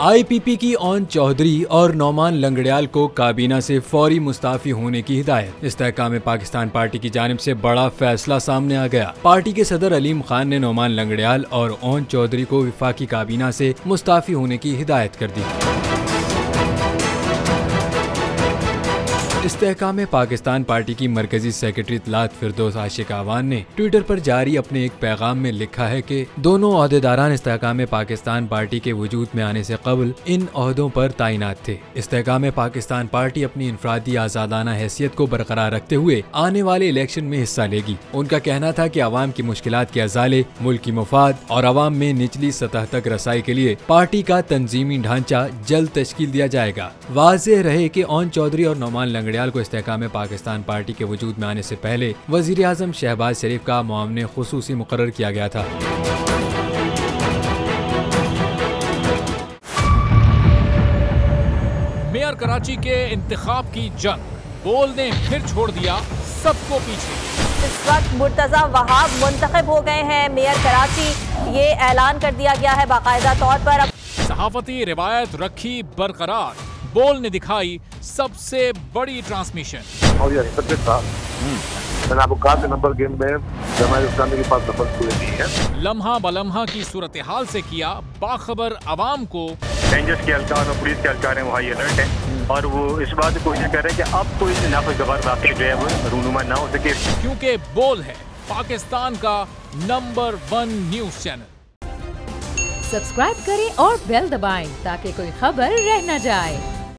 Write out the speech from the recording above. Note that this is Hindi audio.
IPP की ओन चौधरी और नौमान लंगड़ियाल को काबीना से फौरी मुस्ताफी होने की हिदायत। इस्तेहकाम पाकिस्तान पार्टी की जानिब से बड़ा फैसला सामने आ गया। पार्टी के सदर अलीम खान ने नौमान लंगड़ियाल और ओन चौधरी को विफाकी काबीना से मुस्ताफी होने की हिदायत कर दी। इस्तेहकाम पाकिस्तान पार्टी की मरकजी सेक्रेटरी इत्तलात फिरदौस आशिक आवान ने ट्विटर पर जारी अपने एक पैगाम में लिखा है कि दोनों ओहदेदारान इस्तेहकाम पाकिस्तान पार्टी के वजूद में आने से कबल इन ओहदों पर तैनात थे। इस्तेहकाम पाकिस्तान पार्टी अपनी इनफरादी आज़ादाना हैसियत को बरकरार रखते हुए आने वाले इलेक्शन में हिस्सा लेगी। उनका कहना था कि आवाम की मुश्किलात के अजाले, मुल्क की मुफाद और आवाम में निचली सतह तक रसाई के लिए पार्टी का तंजीमी ढांचा जल्द तश्कील दिया जाएगा। वाज़ेह रहे कि ओन चौधरी और नौमान लंगड़ियाल को इस्तेहकाम पाकिस्तान पार्टी के वजूद में आने से पहले वजीर आजम शहबाज शरीफ का मुआवने खुसूसी मुकर्रर किया गया था। मेयर कराची के इंतखाब की जंग, बोल ने फिर छोड़ दिया सबको पीछे। इस वक्त मुर्तजा वहाब मुंतखब हो गए हैं मेयर कराची, ये ऐलान कर दिया गया है बाकायदा तौर पर। सहाफती रिवायत रखी बरकरार, बोल ने दिखाई सबसे बड़ी ट्रांसमिशन। मैंने आपको कहा कि नंबर गेम में जमात इस्लामी के पास नंबर पूरे नहीं है। लम्हा बलम्हा की सूरत हाल से किया बाखबर अवाम को। रेंजर्स के एहलकार और पुलिस के एहलकार हैं वो हाई अलर्ट है और वो इस बात की कोशिश कर रहे हैं कि अब कोई नाखुशगवार वाक़या जो है वो रूनुमा ना हो सके, क्योंकि बोल है पाकिस्तान का नंबर 1 न्यूज चैनल। सब्सक्राइब करें और बेल दबाएं ताकि कोई खबर रह न जाए।